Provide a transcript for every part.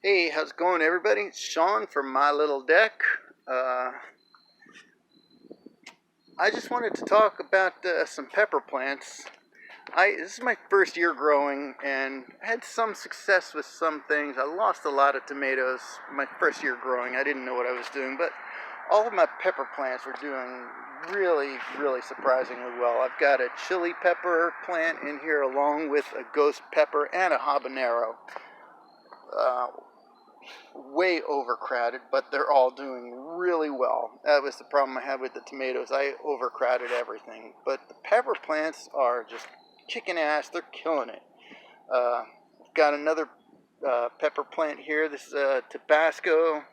Hey, how's it going, everybody? It's Sean from My Little Deck. I just wanted to talk about some pepper plants. This is my first year growing, and I had some success with some things. I lost a lot of tomatoes my first year growing. I didn't know what I was doing, but all of my pepper plants were doing really surprisingly well. I've got a chili pepper plant in here along with a ghost pepper and a habanero. Way overcrowded, but they're all doing really well. That was the problem I had with the tomatoes. I overcrowded everything. But the pepper plants are just kicking ass. They're killing it. Got another pepper plant here. This is a Tabasco,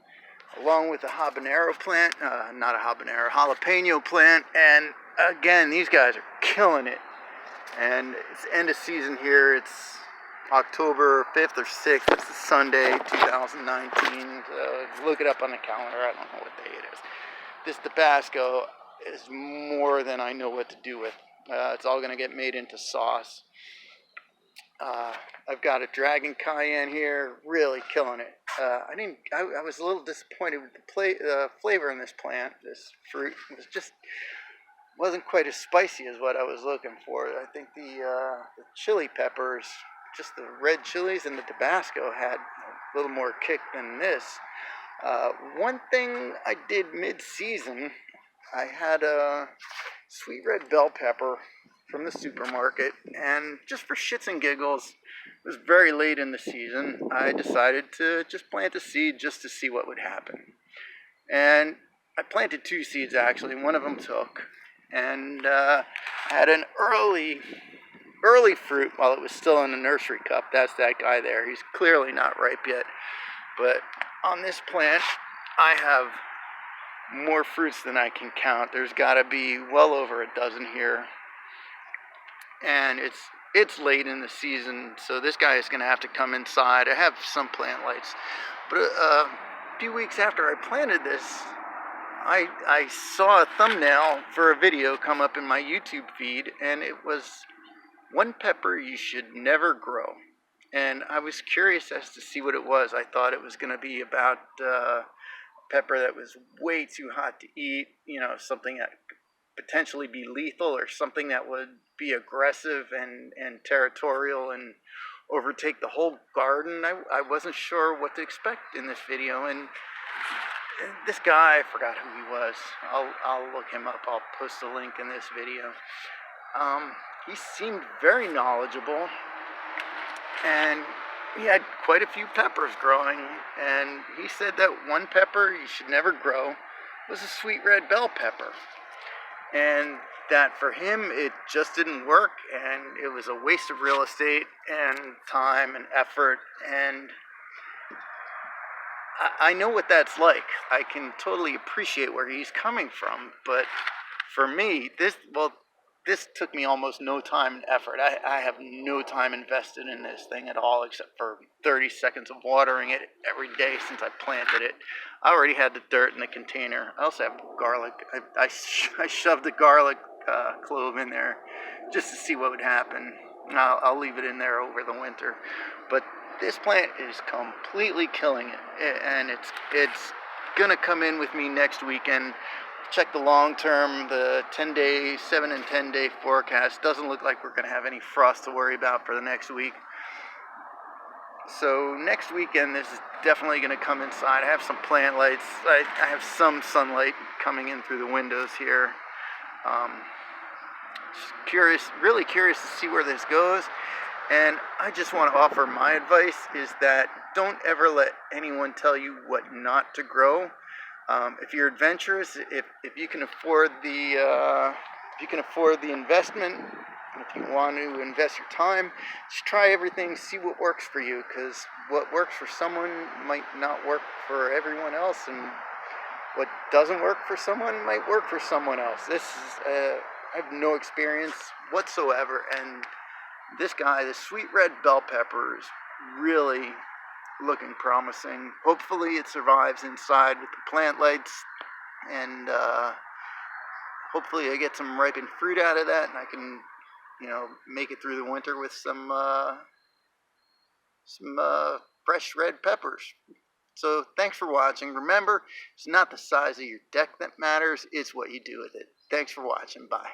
along with a habanero plant. Not a habanero, jalapeno plant. And again, these guys are killing it. And it's end of season here. It's October 5th or 6th. It's a Sunday, 2019. Look it up on the calendar. I don't know what day it is. This Tabasco is more than I know what to do with. It's all going to get made into sauce. I've got a Dragon Cayenne here, really killing it. I was a little disappointed with the flavor in this plant. This fruit wasn't quite as spicy as what I was looking for. I think the chili peppers, just the red chilies and the Tabasco, had a little more kick than this. One thing I did mid-season, I had a sweet red bell pepper from the supermarket, and just for shits and giggles, it was very late in the season, I decided to just plant a seed just to see what would happen. And I planted 2 seeds actually, one of them took, and had an early fruit while it was still in the nursery cup. That's that guy there. He's clearly not ripe yet. But on this plant, I have more fruits than I can count. There's got to be well over a dozen here. And it's late in the season, so this guy is going to have to come inside. I have some plant lights. But a few weeks after I planted this, I saw a thumbnail for a video come up in my YouTube feed, and it was one pepper you should never grow. And I was curious as to see what it was. I thought it was going to be about pepper that was way too hot to eat, something that could potentially be lethal, or something that would be aggressive and territorial and overtake the whole garden. I wasn't sure what to expect in this video, and this guy, I forgot who he was. I'll look him up. I'll post a link in this video. He seemed very knowledgeable, and he had quite a few peppers growing, and he said that one pepper you should never grow was a sweet red bell pepper, and that for him it just didn't work, and it was a waste of real estate and time and effort. And I know what that's like. I can totally appreciate where he's coming from, but for me, this took me almost no time and effort. I have no time invested in this thing at all, except for 30 seconds of watering it every day since I planted it. I already had the dirt in the container. I also have garlic. I shoved the garlic clove in there just to see what would happen. I'll leave it in there over the winter. But this plant is completely killing it, and it's gonna come in with me next weekend. Check the long term, the 10-day, 7 and 10-day forecast. Doesn't look like we're going to have any frost to worry about for the next week. So next weekend, this is definitely going to come inside. I have some plant lights. I have some sunlight coming in through the windows here. Really curious to see where this goes. And I just want to offer my advice is that don't ever let anyone tell you what not to grow. If you're adventurous, if you can afford the investment, if you want to invest your time, just try everything, see what works for you, because what works for someone might not work for everyone else, and what doesn't work for someone might work for someone else. I have no experience whatsoever, and this guy, the sweet red bell pepper, is really looking promising. Hopefully it survives inside with the plant lights, and hopefully I get some ripened fruit out of that, and I can make it through the winter with some fresh red peppers. So thanks for watching. Remember, it's not the size of your deck that matters, it's what you do with it. Thanks for watching. Bye.